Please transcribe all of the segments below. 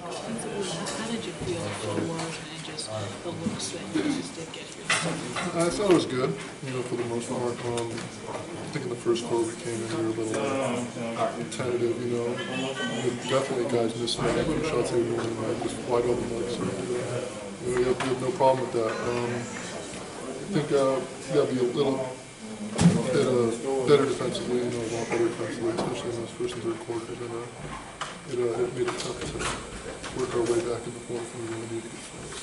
How did you feel forward and just the looks that you guys did get here? I thought it was good, for the most part. I think in the first quarter we came in, we were a little tentative, Definitely guys missing a few shots here and there, just wide open looks. We have no problem with that. I think we got to be a little bit better defensively, a lot better defensively, especially in those first and third quarters. And it made it tough to work our way back in the fourth when we really needed to get started.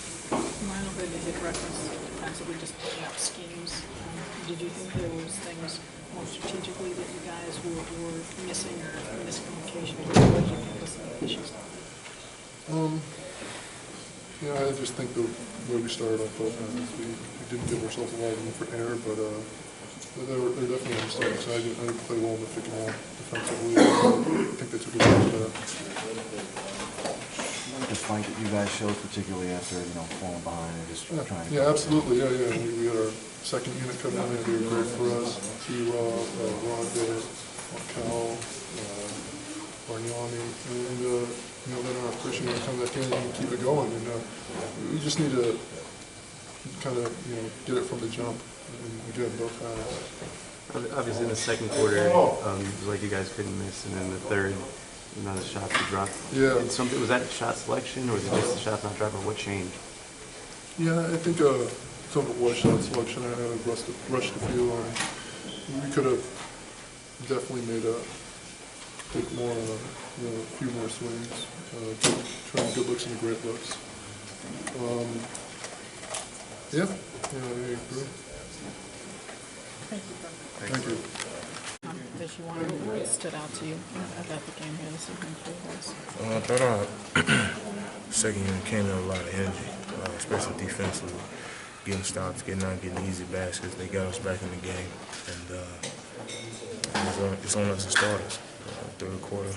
Lionel did reference defensively just picking up schemes. Did you think there was things more strategically that you guys were missing or miscommunication? What did you think was some of the issues? I just think the way we started off offense, we didn't give ourselves a lot of room for error, but they're definitely mistakes. I didn't play well in the pick and roll defensively. I think they took advantage of that. The fight that you guys showed, particularly after falling behind and just trying to. Yeah, absolutely. Yeah. We had our second unit coming in. They were great for us. Rondae, Bargnani, and then our first unit come back in and keep it going. And we just need to kind of get it from the jump and get it both halves. Obviously, in the second quarter, it was like you guys couldn't miss, and then the third, the shots you dropped. Yeah. Was that shot selection, or was it just the shots not dropping? What changed? Yeah, I think some of it was shot selection. I had rushed a few. We could have definitely made take more, a few more swings, trying good looks into great looks. I agree. Thank you. That you wanted what stood out to you about the game here this evening for you guys? I thought our second unit came in with a lot of energy, especially defensively, getting stops, getting out, getting easy baskets. They got us back in the game, and it's on us as starters. Third quarter,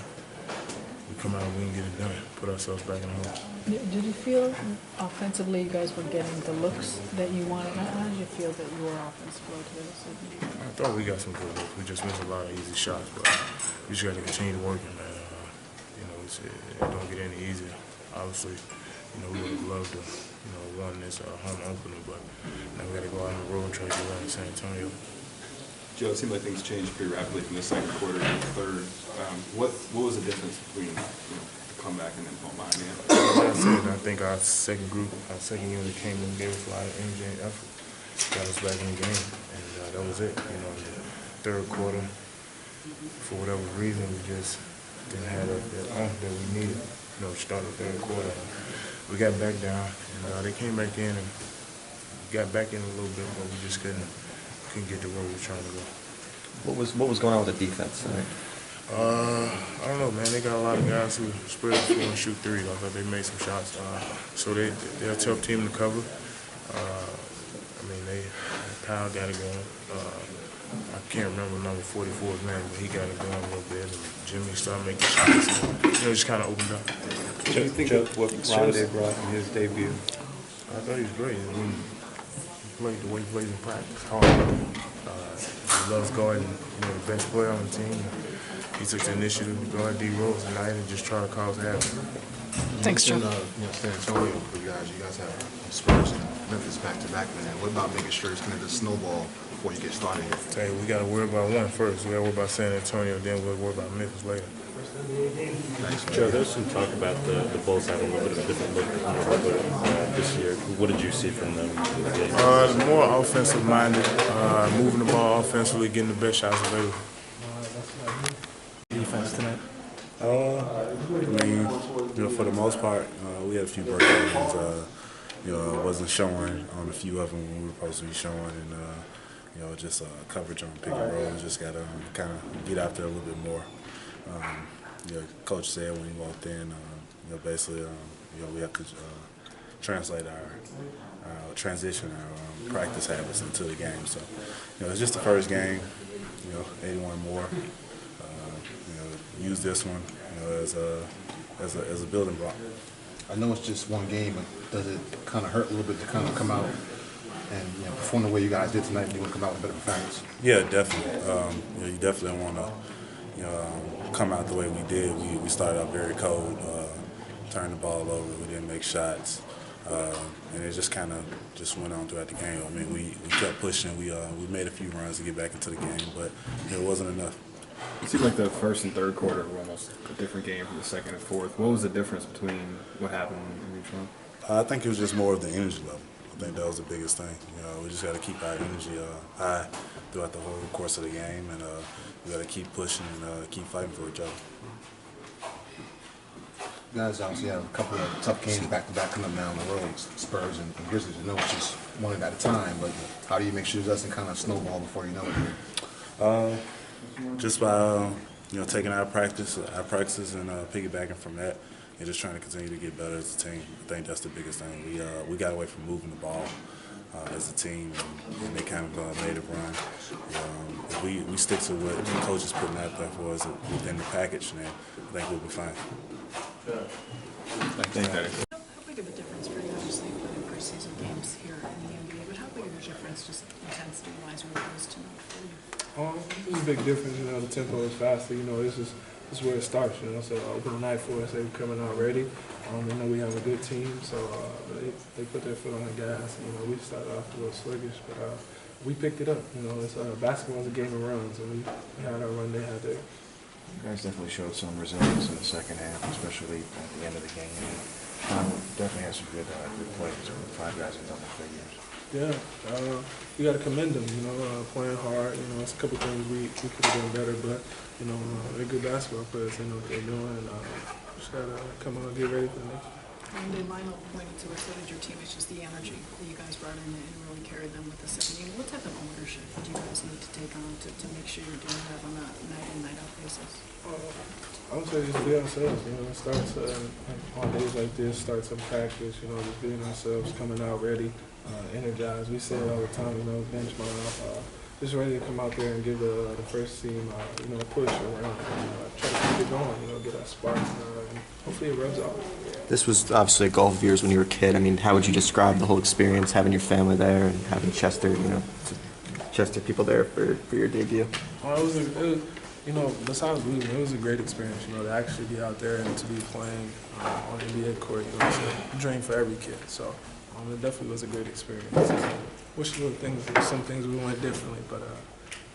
we come out and we can get it done, put ourselves back in the hole. Did you feel offensively you guys were getting the looks that you wanted? How did you feel that your offense flowed today this evening? I thought we got some good looks. We just missed a lot of easy shots, but we just got to continue working, man. It don't get any easier. Obviously, we would have loved to, won this home opener, but now we got to go out on the road and try to get around San Antonio. Joe, it seemed like things changed pretty rapidly from the second quarter to the third. What was the difference between the comeback and then fall behind the end? I think our second unit came in and gave us a lot of energy and effort, got us back in the game, and that was it. In the third quarter, for whatever reason, we just didn't have that oomph that we needed. To start the third quarter. We got back down, and they came back in and got back in a little bit, but we just couldn't get to where we were trying to go. What was going on with the defense tonight? I don't know, man. They got a lot of guys who spread the floor and shoot threes. I thought they made some shots. So they're a tough team to cover. Powell got it going. I can't remember number 44's name, but he got it going a little bit. And Jimmy started making shots. Just kind of opened up. What do you think of what Rondae brought in his debut? I thought he was great. He played the way he plays in practice, hard. He loves guarding, the best player on the team. He took the initiative to guard D Rose tonight and just try to cause havoc. Thanks, Joe. San Antonio for you guys have Spurs and Memphis back-to-back, man. What about making sure it's kind of the snowball before you get started here? Tell you, we got to worry about one first. We got to worry about San Antonio, then we'll worry about Memphis later. Thanks, Joe, there's some talk about the Bulls having a little bit of a different look this year. What did you see from them in the game? More offensive-minded, moving the ball offensively, getting the best shots available. Defense tonight? For the most part, we had a few breakdowns. It wasn't showing on a few of them when we were supposed to be showing, and just coverage on pick and roll. Just got to kind of get out there a little bit more. Coach said when he walked in, basically, we have to translate our transition, our practice habits into the game. So, it's just the first game. 81 more. Use this one, as a building block. I know it's just one game, but does it kind of hurt a little bit to kind of come out and perform the way you guys did tonight? And you want to come out with better performance? Yeah, definitely. You definitely want to, come out the way we did. We started out very cold. turn the ball over. We didn't make shots. And it just kind of just went on throughout the game. I mean, we kept pushing. We made a few runs to get back into the game, but it wasn't enough. It seemed like the first and third quarter were almost a different game from the second and fourth. What was the difference between what happened in each one? I think it was just more of the energy level. I think that was the biggest thing. We just got to keep our energy high throughout the whole course of the game, and we got to keep pushing and keep fighting for each other. You guys obviously have a couple of tough games back-to-back coming down the road, Spurs and Grizzlies. I know it's just one at a time, but how do you make sure it doesn't kind of snowball before you know it? Just by taking our practices and piggybacking from that, and just trying to continue to get better as a team. I think that's the biggest thing. We got away from moving the ball as a team, and they kind of made it run. If we stick to what the coach is putting out there for us within the package, then I think we'll be fine. Thanks. How big of a difference for you, obviously, playing preseason games here in the NBA, but how big of a difference, just intensity-wise, were those tonight for you? It's a big difference. The tempo is faster. This is where it starts. So open night for us. They're coming out ready. They know we have a good team, so they put their foot on the gas. We started off a little sluggish, but we picked it up. It's basketball's a game of runs, and we had our run they had there. You guys definitely showed some resilience in the second half, especially at the end of the game. Definitely had some good plays with 5 guys in double figures. Yeah, you got to commend them. Playing hard. It's a couple things we could have done better, but they're good basketball players. They know what they're doing. And just got to come on and get ready for the next. Rondae, Lionel pointed to it, so did your team. It's just the energy that you guys brought in and really carried them with the second game. What type of ownership do you guys need to take on to make sure you're doing that on a night-in, night-out basis? I would say just be ourselves. It starts on days like this, starts in practice, just being ourselves, coming out ready, energized. We say it all the time, bench mob, just ready to come out there and give the first team, a push around, try to keep it going, get our spark, and hopefully it rubs off. This was obviously a goal of yours when you were a kid. I mean, how would you describe the whole experience, having your family there and having Chester people there for your debut? It was besides losing, it was a great experience, to actually be out there and to be playing on NBA court. It's a dream for every kid. So it definitely was a great experience. Wish some things we went differently, but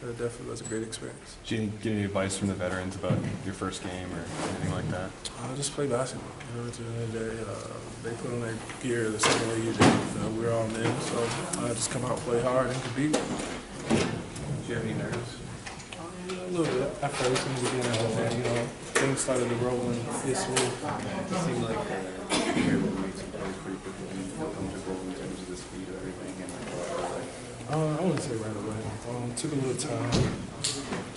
it definitely was a great experience. Did you get any advice from the veterans about your first game or anything like that? Just play basketball. At the end of the day, they put on their gear the same way you do. We're all men, so just come out, play hard, and compete. Did you have any nerves? A little bit. At first, in the beginning, things started to roll and get smooth. It seemed like you were able to make some plays pretty quickly. You feel comfortable in terms of the speed of everything and I wouldn't say right away. Took a little time,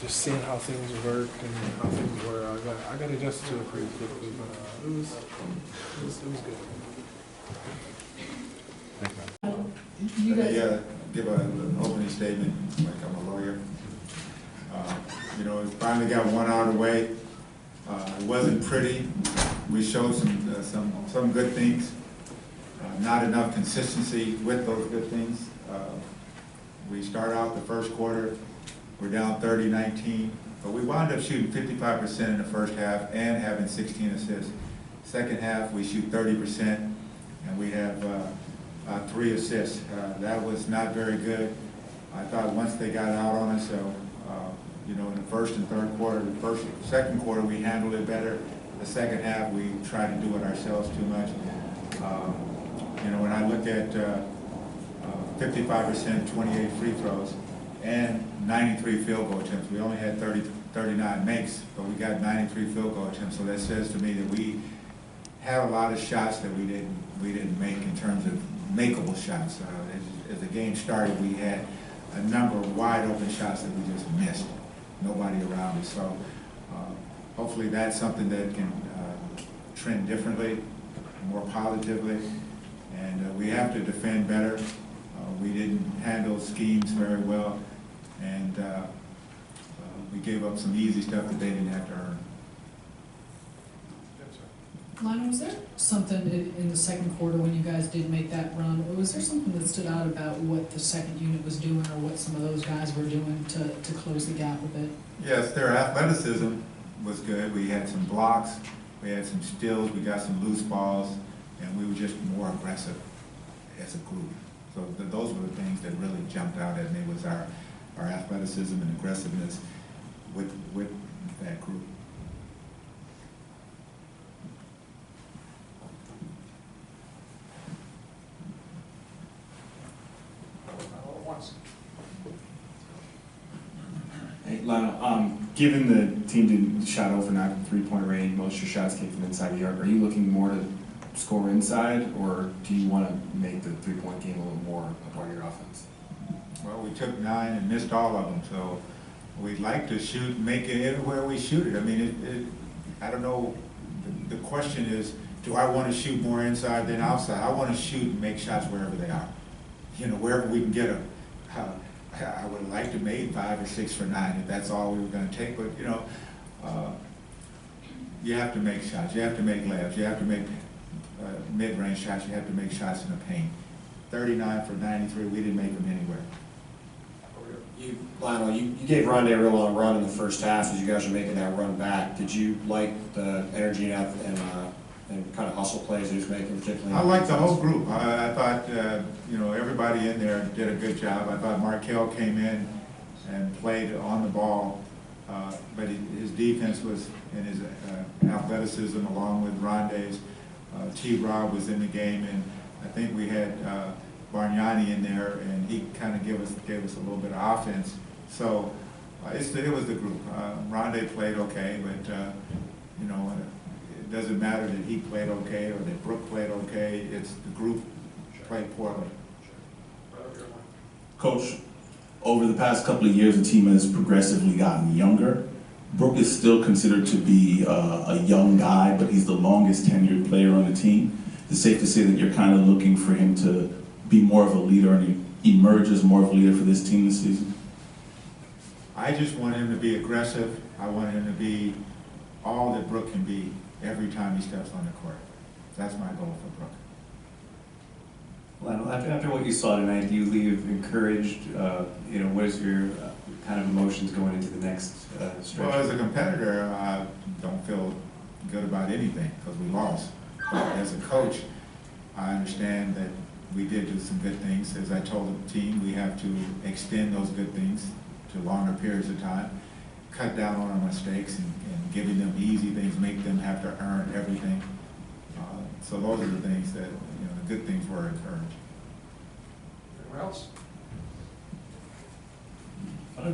just seeing how things work and how things were. I got adjusted to it pretty quickly, but it was good. You guys give an opening statement like I'm a lawyer. It finally got one out of the way. It wasn't pretty. We showed some good things. Not enough consistency with those good things. We start out the first quarter, we're down 30-19, but we wound up shooting 55% in the first half and having 16 assists. Second half, we shoot 30%, and we have 3 assists. That was not very good. I thought once they got out on us, in the first and third quarter, second quarter we handled it better. The second half, we tried to do it ourselves too much. When I look at 55%, 28 free throws, and 93 field goal attempts. We only had 39 makes, but we got 93 field goal attempts. So that says to me that we had a lot of shots that we didn't make in terms of makeable shots. As the game started, we had a number of wide open shots that we just missed. Nobody around us. So hopefully that's something that can trend differently, more positively, and we have to defend better. We didn't handle schemes very well, and we gave up some easy stuff that they didn't have to earn. Lionel, was there something in the second quarter when you guys did make that run, or was there something that stood out about what the second unit was doing or what some of those guys were doing to close the gap a bit? Yes, their athleticism was good. We had some blocks, We had some steals, we got some loose balls, and we were just more aggressive as a group. So those were the things that really jumped out at me, was our athleticism and aggressiveness with that group. Hey, Lionel, given the team didn't shot over 9 from 3-point range, most of your shots came from inside the arc, are you looking more to score inside, or do you want to make the 3-point game a little more a part of your offense? Well, we took 9 and missed all of them, so we'd like to shoot, make it everywhere we shoot it. I mean, I don't know, the question is, do I want to shoot more inside than outside? I want to shoot and make shots wherever they are. You know, wherever we can get them. I would have liked to make 5 or 6 for 9 if that's all we were going to take, but you know, you have to make shots, you have to make layups, you have to make mid-range shots, you have to make shots in the paint. 39 for 93, we didn't make them anywhere. Lionel, you gave Rondae a real long run in the first half as you guys are making that run back. Did you like the energy and kind of hustle plays he was making, particularly? I liked the whole group. I thought, you know, everybody in there did a good job. I thought Markel came in and played on the ball, but his defense was, and his athleticism along with Rondae's. T-Rob was in the game, and I think we had Bargnani in there, and he kind of gave us a little bit of offense. So it was the group. Rondae played okay, but you know, it doesn't matter that he played okay or that Brook played okay. It's the group played poorly. Coach, over the past couple of years, the team has progressively gotten younger. Brook is still considered to be a young guy, but he's the longest tenured player on the team. Is it safe to say that you're kind of looking for him to be more of a leader and emerge as more of a leader for this team this season? I just want him to be aggressive. I want him to be all that Brook can be every time he steps on the court. That's my goal for Brook. Lionel, after what you saw tonight, do you leave encouraged? You know, what is your kind of emotions going into the next stretch? Well, as a competitor, I don't feel good about anything because we lost. But as a coach, I understand that we did do some good things. As I told the team, we have to extend those good things to longer periods of time, cut down on our mistakes, and giving them easy things, make them have to earn everything. So those are the things that, you know, the good things were encouraged. Anyone else?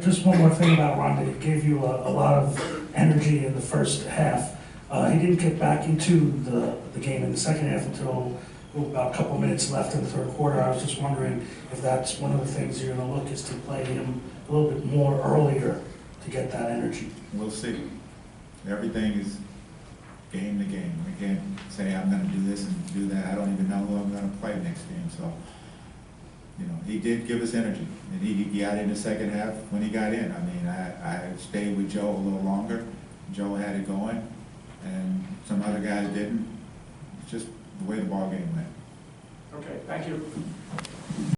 Just one more thing about Rondae. He gave you a lot of energy in the first half. He didn't get back into the game in the second half until about a couple minutes left in the third quarter. I was just wondering if that's one of the things you're going to look is to play him a little bit more earlier to get that energy. We'll see. Everything is game to game. We can't say I'm going to do this and do that. I don't even know who I'm going to play next game. So, you know, he did give us energy, and he got in the second half when he got in. I mean, I stayed with Joe a little longer. Joe had it going, and some other guys didn't. It's just the way the ball game went. Okay, thank you.